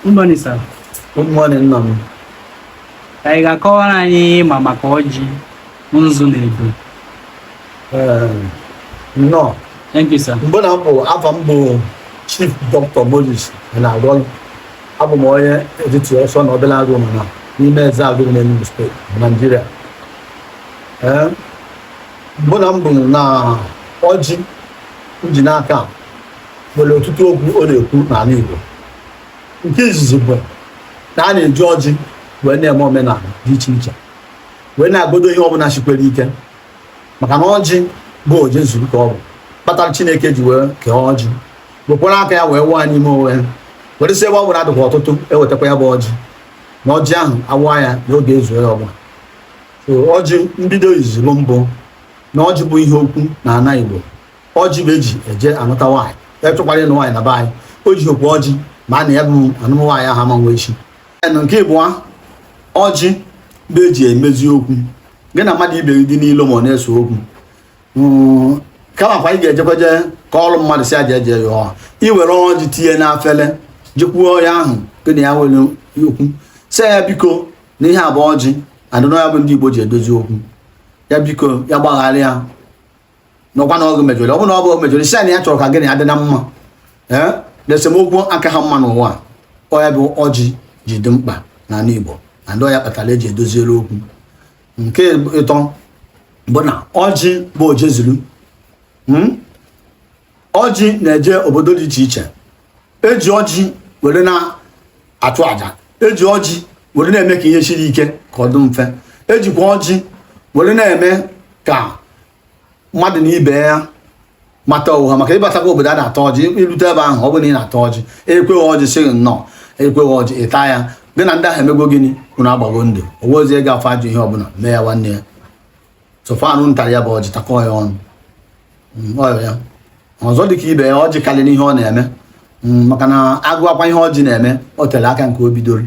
Good morning, sir. Good morning, Nam. I got call any mama koji. Munzunedo. No. Thank you, sir. Mbonambo, Avambo, Chief Dr. Moses, and I run Abumoye, editor, son of the Lagomana, Nime Zagu in the state, Nigeria. Mbonambo na Oji, Ujinaka, Bolo Tutu Odeku, Nanigo. In case of Nani Georgie, when they're more men are, teacher. When I go to your own Ashipelike, Makanoji, go just recall. But Chineke ji wee kee ọjị bụkwara aka ya wee waa n'ime onwe were sị gbanwere adịkwa ọtụtụ ewetakwa ya bụ ọjị na ọjị ahụ awa ya n'oge ezu ya ọgba so ọjị mbido izizi mbụ na ọjị bụ ihe okwu na ana Igbo ọjị bụ eji eje anụta nwaanyị ya chọkwara ịnụ nwaanyị na be anyị o ji okwu ọjị ma a na ya bụ anụmụ nwaanyị ahụ ama nwe echi nke ịbụa ọjị bụ eji emezi okwu gị na mmadụ ibe gị dị n'ilo ma ọ na-eso okwu kama kwa ige jekweje ka ọrụ mmadụ si aja eje ya iwere ọjị tinye n'afele jikwuo ya ahụ gịnị ya were okwu sị ya biko na ihe abụọ ọjị adịnọ ya bụ ndị Igbo ji edozi okwu ya biko ya gbaghara ya n'ọkwa na ọgụ mejọrọ ọ bụ na ọ bụ mejọrọ si ya na ya chọrọ ka gịnị adị na mma na esemokwu aka ha mma n'ụwa ọ ya bụ ọjị ji dị mkpa n'ala Igbo na ndị ọ ya kpatara eji edoziere okwu nke ịtọ bụ na ọjị bụ ojezuru ọjị na-eje obodo dị iche iche eji ọjị were na-achụ aja eji ọjị were na-eme ka ihe siri ike ka ọ dị mfe ejikwa ọjị were na-eme ka mmadụ na ibe ya mata ụha maka ịbatakwa obodo a na-ata ọjị irute ebe ahụ ọ bụ na ị na-ata ọjị ekweghị ọjị sịghị nnọọ ekweghị ọjị ịta ya gị na ndị ahụ emego gịnị unu agbago ndụ owozi ego afọ ajụ ihe ọbụla mee ya nwanne ya sọfanụ ntara ya bụ ọjị takọ ya ọnụ ya ọzọ dịka ibe ya ọjị karịrị ihe ọ na-eme maka na agụ akwa ihe ọjị na-eme o tere aka nke o bidoro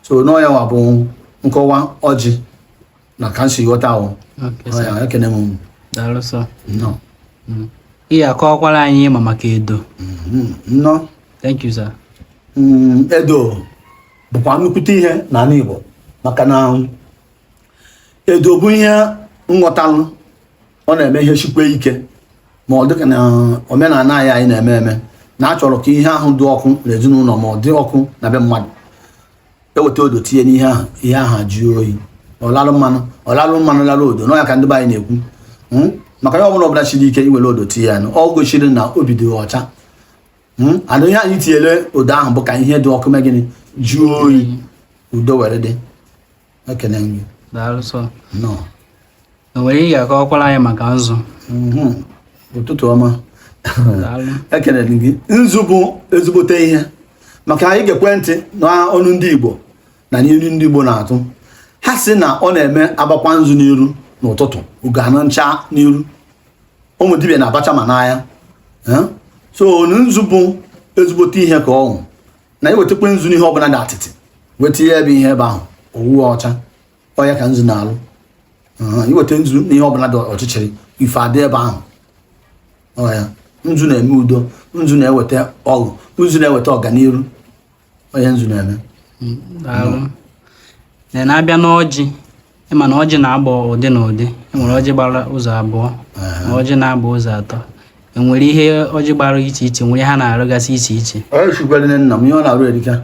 so n'ọya wa bụ nkọwa ọjị na ka nsi ghọta ahụ ekene m ihe akọwakwara anyị ma maka edo nnọọ thank you sir. Edo bụkwa nnukwute ihe n'ala Igbo maka na edo bụ ihe nghọtalụ ọ na-eme ihe chikwe ike ma ọ dịka na omenala anyị na-eme eme na achọrọ ka ihe ahụ dị ọkụ n'ezinụlọ ma ọ dị ọkụ na be mmadụ eweta odo tinye n'ihe ahụ ihe ahụ jụọ oyi ọlalụ mmanụ lalụ odo n'ọya ka ndị be anyị na-ekwu maka ya ọbụla ọbụla chiri ike iwere odo tinye ya ọ gosiri na obi dị ọcha adụ ihe anyị tinyere odo ahụ bụ ka ihe dị ọkụ mee gịnị jụọ oyi udo were dị ekene gị nwere ihe akọwakwara anyị maka nzu ụtụtụ ọma ekene gị nzu bụ ezigbote ihe maka anyị ga-ekwe ntị n'ọnụ ndị Igbo na n'iru ndị Igbo na-atụ ha sị na ọ na-eme agbakwa nzu n'iru n'ụtụtụ ugo anụ ncha n'iru ụmụ dibịa na-abacha ma n'anya so nzu bụ ezigbote ihe ka ọnwụ na iwetakwa nzu n'ihe ọbụla dị atịtị weta ihe ebe ihe ebe ahụ owuwe ọcha ọya ka nzu na-alụ iweta nzu n'ihe ọbụla dị ọchịchịrị ife adị ebe ahụ ọya nzu na-eme udo nzu na-eweta ọgụ nzu na-eweta ọganiru onye nzu na-eme na-abịa n'ọjị ịma na ọjị na-agba ụdị na ụdị enwere ọjị gbara ụzọ abụọ na ọjị na-agba ụzọ atọ enwere ihe ọjị gbara iche iche nwere ha na-arụgasị iche iche nna m ihe ọ na-arụ erika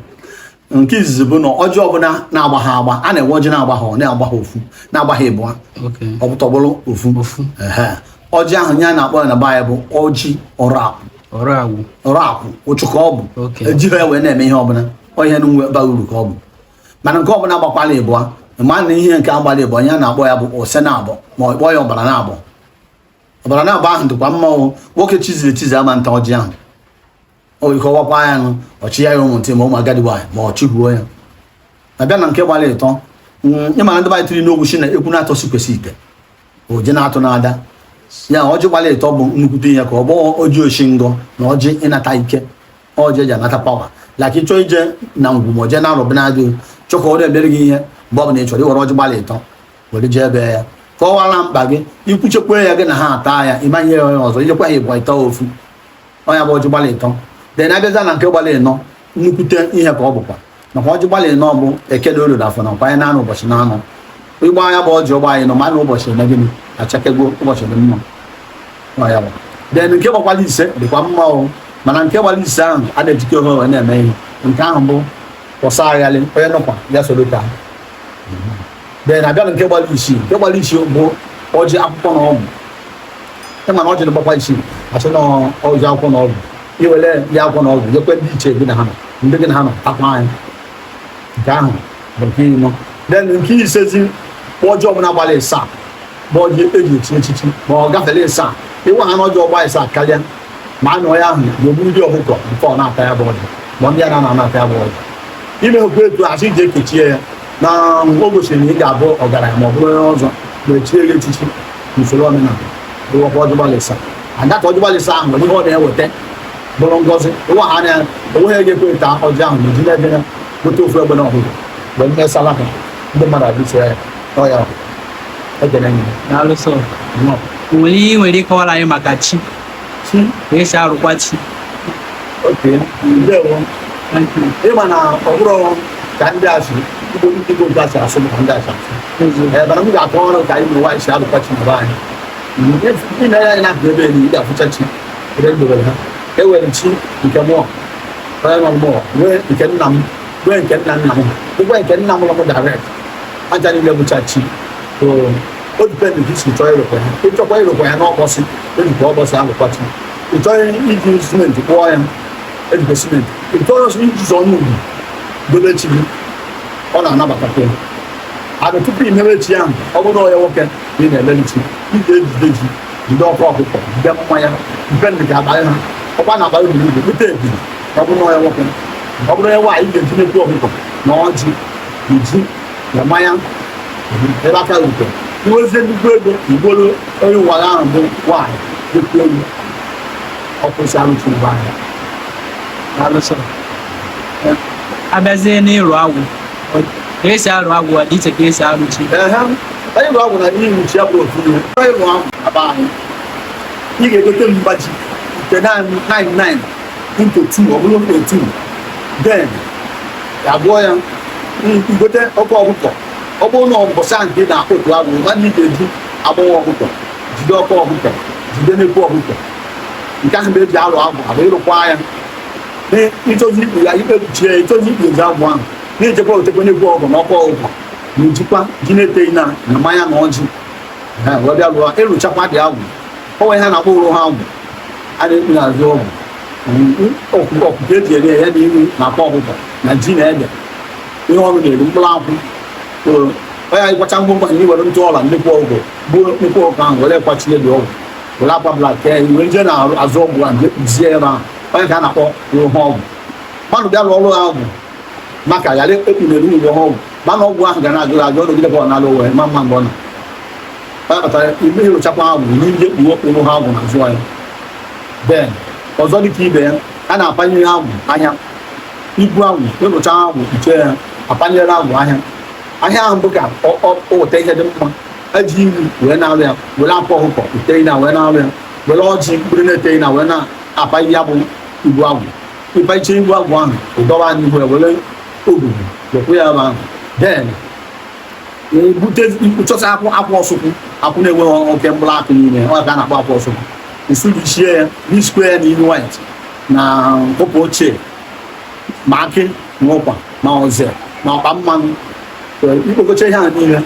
nke izizi bụ na ọjị ọbụla na-agba ha agba a na-enwe ọjị na-agba ha ọ na-agba ha ofu na-agba ha ịbụa ọ bụ tọgbụrụ ofu ọjị ahụ nye a na-akpọ ya na be anyị bụ ọjị ọrụ akwụ ụchụ ka ọ bụ ejighị ya wee na-eme ihe ọbụla ihe nwe bara uru ka ọ bụ mana nke ọbụla agbakwala ịbụa ma na ihe nke agbara ịbụa ihe a na-akpọ ya bụ ose na-abụ ma ọ kpọọ ya ọbara na-abụ ọbara na-abụ ahụ dịkwa mma nwoke chiziri echizi ama nta ọjị ahụ o ike ọwakwa ya nụ ọchị ya ụmụ ntị ma ụmụ agadi nwaanyị ma ọ chịhuo ya abịa na nke gbara ịtọ ịmara ndị anyị tiri n'ogwu shi na ekwu na-atọ si kwesị ite oje na-atụ na-ada ya ọjị gbara ịtọ bụ nnukwute ihe ka ọ gbọọ ọjị oshi ngọ na ọjị ịnata ike ọjị eji anata pawa laka ịchọ ije na ngwu ma oje na-arụbụ na-adịghị chọka ọ na-emere gị ihe mgbe ọ bụla ị chọrọ iwere ọjị gbara ịtọ were jee ebe ya kọwara mkpa gị ikwuchekwa ya gị na ha ata ya ịmanye ya onye ọzọ ijekwa ya ịbụ ịtọ ofu ọnya bụ ọjị gbara ịtọ dị na-abịaza na nke gbara ịnọ nnukwute ihe ka ọ bụkwa maka ọjị gbalịrị na ọ bụ eke na olu na afọ na kwanye naanị ụbọchị na anọ ịgba anya bụ ọjị ọgba anyị nọ ma na ụbọchị eme gịnị achakego ụbọchị dị mma den nke gbakwala ise dịkwa mma o mana nke gbara ise ahụ a na-ejike ohe wee na-eme ihe nke ahụ bụ kwọsa aghalị onye nọkwa ya soro ka den abịa na nke gbara isii bụ ọjị akwụkwọ na ọgwụ mana ọjị na-agbakwa isii achị na ọjị akwụkwọ na ọgwụ iwere ya akwụkwọ na ọgwụ nyekwe ndị iche gị na ha nọ ndị gị na ha nọ akwa anyị nke ahụ bụ nke ino den nke isezi ọjị ọbụla gbara ịsaa bụ ọjị eji echi echichi ma ọ gafere ịsaa ịwa ha na ọjị ọgba ịsaa karịa ma a nọ ya ahụ ga-egbu ndị ọkụkọ nke ọ na-ata ya bụ ọjị ma ndị a na-ata ya bụ ọjị imehụkwa etu asị ji ekechie ya na o gosiri na ị ga-abụ ọgaranya ma ọ bụrụ onye ọzọ ma echie ya echichi n'usoro omenala ịwakwa ọjị gbara ịsaa ada ka ọjị gbara ịsaa ahụ nwere ihe ọ na-eweta bụrụ ngọzi ịwa ha anya onweghị ga-ekwe ta ọjị ahụ na eji na-ebe ya gote ofu egbe na ọhụrụ mgbe mmesala ha ndị mmadụ abụso ya ọya ekele nye Daalụsọ. Nwere ihe nwere ịkọwara anyị maka chi ka esi arụkwa chi. oke ndewo ịma na ọ bụrụ ka ndị asị ndị Igbo asị asị maka ndị asị asị mana m ga-akọ ọrụ ka anyị nwewa isi arụkwa chi na be anyị ndị na-enye anyị na-apụ ebe enyi ị ga-afụcha chi ebe edobere ha ewere chi nke mmụọ onye nọ mmụọ nwee nke nna m nwee nke nna nna m nwekwa nke nna m lọm direct aja niile bụcha chi o dipendị ka isi chọọ ịrụkwa ya ịchọkwa ịrụkwa ya n'ọkpọsị ejikwa ọkpọsị arụkwa chi ị chọghị iji simenti kpụọ ya ejikwa simenti ị chọghị iji ụzọ onye ugwu dobe chi gị ọ na-anabatakwa ya ada tupu ị mewe chi ahụ ọ bụrụ onye nwoke na ị na-emeri chi ị ga-ejide ji jide ọkụ ọkụkọ jide mmanya dipendị ka abalị ha ọkwa na abalị buru ibu kpụta ebili ọ bụrụ onye nwoke ọ bụrụ onye nwaanyị ga-eji mekwu ọkụkọ na ọjị na ji na mmanya ebe aka rute iwezie nnukwu ego igboro onye ụwa ahụ bụ nwaanyị dịkwa egwu ọkwụsị arụchi ụba ahịa Daalụsọ. Abịazie n'ịrụ agwụ ka esi arụ agwụ ọ dị iche ka esi arụ chi. onye ịrụ agwụ na ihe iruchi ya bụ ofu ihe onye ịrụ agwụ aba anyị ị ga-egote mgbaji nke 99 into 2 ọ bụrụ 2 then abụọ ya igote ọkụ ọkụkọ ọ bụrụ na mbọsa nke na-akpụ otu agwụ nwanne ị ga-eji agbọghọ ọkụkọ jide ọkụ ọkụkọ jide n'ekwu ọkụkọ nke ahụ na-eji alụ agwụ abụ ịrụkwa ya ịchọzi ikpu ya ikpebuchie ya ịchọzi ikpu ezi agwụ ahụ na-ejekwa otekwe n'ekwu ọgụ na ọkụ ọkụkọ na ejikwa ji na-eteghị na mmanya na ọjị wee bịa lụọ ịrụchakwa dị agwụ ọ nwere ha na-akpọ ụrụ ha agwụ a na-ekpu n'azụ ọgwụ ọkụkọ eji ere ya na ihu na akpa ọkụkọ na ji na ede ihe ọrụ na-eri mkpụrụ akwụ onye ịgwacha ngwongwo anyị were ntụ ọla nnekwu ọgwụ gbuo nnekwu ọgwụ ahụ were kwachie dị ọgwụ were akwa blak kee were jee na-azụ ọgwụ ahụ jekpuzie ebe ahụ onye ka a na-akpọ ụha ọgwụ mmadụ bịa lụọ ọrụ ahụ maka ghara ekpughere ụgwọ ha ọgwụ mana ọgwụ ahụ ga na-ajụ ajụ ọnọgide ka ọ na-alụ wee ma mma mgbe ọ na onye kpatara ime ịrụchakwa ahụ n'ihe kpuo ụrụ ha ọgwụ na-azụ ya ben ọzọ dịka ibe ya a na-apanyere agwụ ahịa ibu agwụ ịrụcha agwụ kpuchie ya apanyere agwụ ahịa ahụ bụ ka o weta ihe dị mma eji iri wee na-alụ ya were akwa ọkụkọ iteghị na wee na-alụ ya were ọjị mkpụrụ na-eteghị na wee na-apanye ya bụ ibu agwụ ịpaiche ibu agwụ ahụ ụdọba n'ihu ya were ogugu wekwe ya ebe ahụ den ebute chọta akwa ọsụkwụ akwụ na-enweghị oke mkpụrụ akụ n'ime ọ ka a na-akpọ akwa ọsụkwụ isugichie ya n'isikwe ya na ihu white na ụpụ ochie ma akị na ụkwa ma ọzọ ma ọkpa mmanụ ikpokocha ihe a niile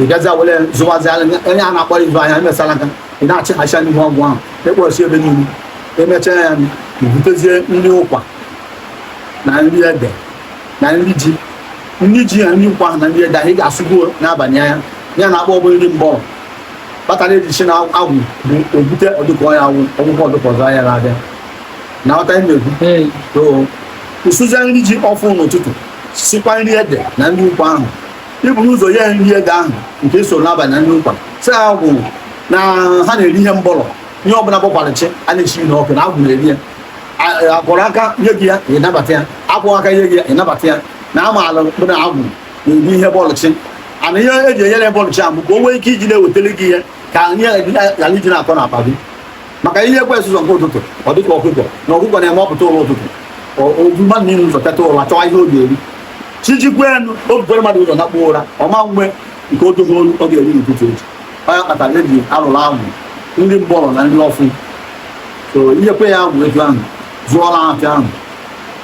ị gazi were zụwaziala onye a na-akpọrọ izu ahịa emesala aka ị na-achị hacha n'ihu ọgwụ ahụ ekpọrọchi ebe niile emechaa ya ibutezie nri ụkwa na nri ede na nri ji na nri ụkwa ahụ na nri ede ahụ ị ga-asụgo n'abalị anya ya na-akpọ ọgbọ nri mbọrọ kpatara ejichi na agwụ bụ ebute ọdụkọ onye awụ ọgwụkwọ ọdụkọ ọzọ ahịa na-abịa na ọta na-egwu ụsụzie nri ji ọfụ n'ụtụtụ sikwa nri ede na nri ụkwa ahụ iburu ụzọ ya nri ede ahụ nke so n'abalị na nri ụkwa si agwụ na ha na-eri ihe mgbọrọ ihe ọbụla gbọkwarachi a na-echi n'ọkụ na agwụ na-eri ya akwọrọ aka nye gị ya ịnabata ya akwụrụ aka nye gị ya ịnabata ya na amaala bụ na agwụ na-eri ihe bọọlụchi ana ihe eji enyere bọọlụchi ahụ ka o nwee ike iji na-ewetara gị ihe ka nye ghara iji na-akọ n'akpa gị maka ihe ekwesị ụzọ nke ụtụtụ ọ dịka ọkụkọ na ọkụkọ na-eme ọpụta ụlọ ụtụtụ ozugbo na ụzọ teta ụra chọwa ihe ọ ga-eri chijikwa enu obukwere mmadụ ụzọ nakpọ ụra ọma nwe nke odogo olu ọ ga-eri n'ụtụtụ echi onye kpatara eji alụrụ ahụ ndị mgbọrọ na ndị ọfụ so inyekwe ya ahụ etu ahụ zụọla afịa ahụ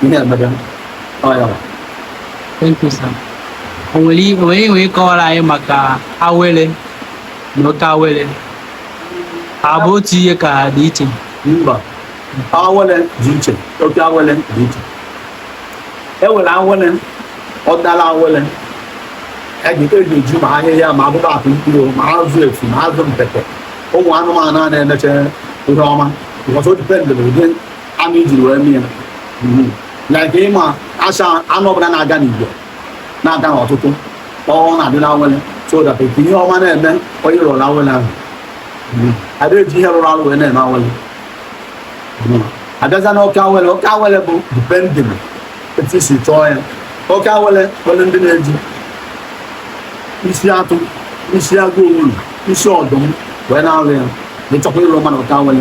ihe emebe ọya Thank you, sir. O nwere ịkọwara anyị maka Awele na oke Awele ha bụ otu ihe ka ha dị iche? mba Awele dị iche oke Awele dị iche enwere Awele ọdala Awele eji ma ahịhịa ma abụba akụ mkpụrụ ma azụ efu ma azụ mpete ụmụ anụmanụ a na-emeche ihe ọma because o dipendịrị ụdị anụ ijiri wee mee ya like ịma acha anụ ọbụla na-aga n'igwe na-aga n'ọtụtụ ọ na-adị na Awele so that ihe ọma na-eme onye rụrụ Awele ahụ ada eji ihe rụrụ arụ wee na-eme Awele abịaza na oke Awele bụ dipendịrị etu isi chọọ ya oke Awele nwere ndị na-eji isi atụ isi agụ owulu isi ọdụm wee na-arụ ya na ịchọkwa ịrụ mmadụ oke Awele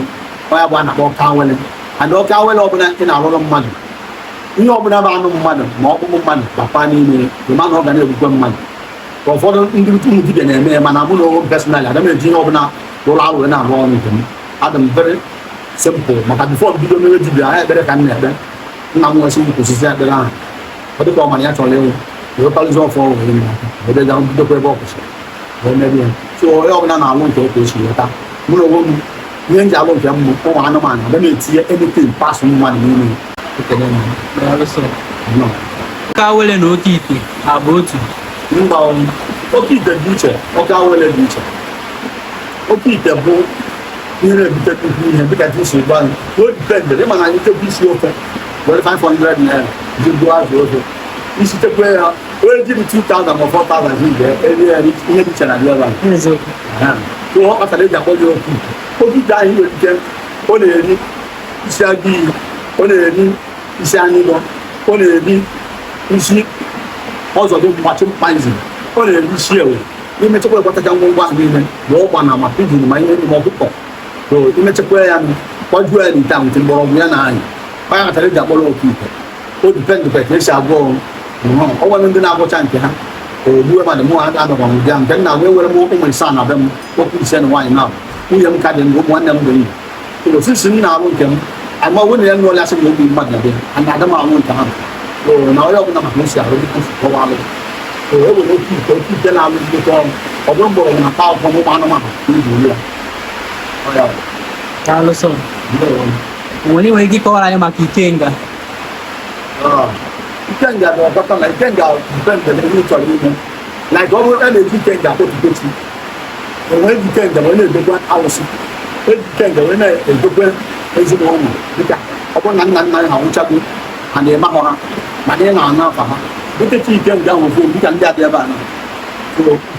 onye bụ a na-akpọ oke Awele and oke Awele ọbụla ị na-arụrụ mmadụ ihe ọbụla bụ anụ mmadụ ma ọkpụkpụ mmadụ papa n'ime ịma na ọ ga na-egbukwe mmadụ ka ụfọdụ ndị ụmụ dibịa na-eme ya mana mụ na onwe personally ada m eji ihe ọbụla rụrụ arụ wee na-arụ ọrụ nke m adị m very simple maka bifo bido mere dibịa ha ekpere ka m na-ekpe nna m nwesị ukwu osisi ekpere ahụ ọ dịka ọ mara ya chọrọ ịwụ werekarịzi ọfọ wee ebe ga bidokwa ebe ọ kwụsịrị wee mebe ya so onye ọbụla na-alụ nke oke esi weta mụ na onwe m ihe m ji alụ nke m bụ ụmụ anụmanụ aga m etinye anything pasụ mmadụ n'ime ekele m Oke Awele na oke ite ha bụ otu? mba oke ite dị iche oke Awele dị iche oke ite bụ ihe na-ebute nnukwu ihe dịka isi gba anyị o dipendịrị ịma na anyị tekwa isi ofe were 500 naira ji gbuo azụ ofe isi tekwa ya onye jiri 2,000 ma 4,000 eri ihe dị iche na dịaba so ọ kpatara eji akpọ ya oke ite ahụ nwere ike ọ na-eri isi agụ iyi ọ na-eri isi anyịdọ ọ na-eri isi ọzọdụ mgbachi mkpanzi ọ na-eri isi ewe imechekwa ekwetacha ngwongwo ahụ niile ma ụgba na ma pidgin ma ihe ma ọkụkọ so imechekwa ya kpọjuo ya n'ite ahụ mgbọrọgwụ ya na anyị onye kpatara eji akpọrọ oke ite o dipendịkwa ka esi agwọ ọ nwere ndị na-agwọcha nke ha ogbuwe mmadụ mụ adọgọ m bịa nke nna wee were m ụmụ ise na be m nwoke ise na nwaanyị na nwunye m ka dị ndụ ụmụ nwanne m dị ndụ osisi m na-alụ nke m ama nwunye ya nụọla asị na ogbi mmadụ na be a na-ada m alụ nke ha na onye ọbụla maka esi arụ dịka esi kọwa alụ ewere oke ite na-alụ ndịkọ ọrụ ọ bụrụ mgbọrọgwụ na mkpa akwụkwọ ụmụ anụmanụ ibu ya Daalụ nwere ike ịkọwara anyị maka ikenga? ikenga bụ ọkọta na ikenga dipendịrị ihe chọrọ ime like ọ bụrụ a na-eji ikenga kpochikpochi enweghị ikenga wee na-edokwa alụsị eji ikenga wee na-edokwa ezinụlọ dịka ọ bụrụ na nna nna anyị ha nwụchago ha na-emahọ ha mana ị na-anụ afa ha gotecha ikenga ahụ ofu dịka ndị adị ebe a na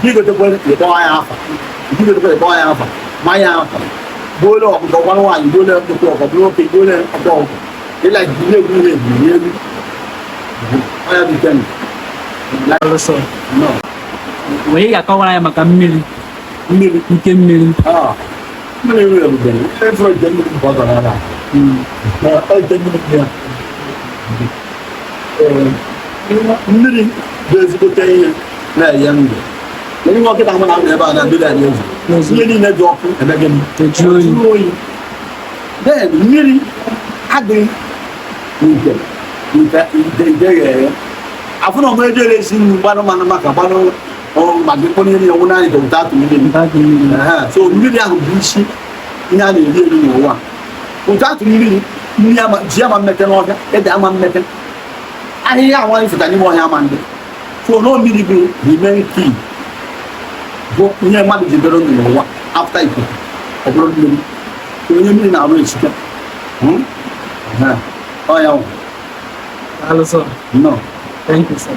igotekwa ịkpọwa ya afa igotekwa ịkpọwa ya afa ma ya afa gbuole ọkụkọ gwa nwaanyị gbuole ọkụkọ ọkọ bụrụ oke gbuole ọkọ ọkụ ịla ihe egwu ihe ebiri egwu onye bụ ikenga Wee ga-akọwara anyị maka mmiri nke mmiri mmiri nwere ebube efere ite mmiri nke ọ gara ala ite mmiri ya mmiri bụ ezigbote ihe na-enye ndụ ndị nwoke na na ebe a na-adịghị anyị ezi ihe niile dị ọkụ ebe gị jụọ oyi then mmiri adịghị n'ite ghere afụ na ọmụ ejere esi nri gbanụ manụ maka gbanụ ma gị kpọrọ ihe ọnwụ naanị ka ụta atụ mmiri so mmiri ahụ bụ isi ihe a na-eri eri n'ụwa ụta atụ mmiri ji ama mmeke n'ọhịa ede ama mmeke ahịhịa anwaghị fụta n'ime ọhịa ama ndị so na mmiri bụ the main key bụ ihe mmadụ ji bere ndụ n'ụwa afta ikuku ọ bụrụ mmiri so onye mmiri na-arụ esike ọ ya Daalụ sir. no Thank you, sir.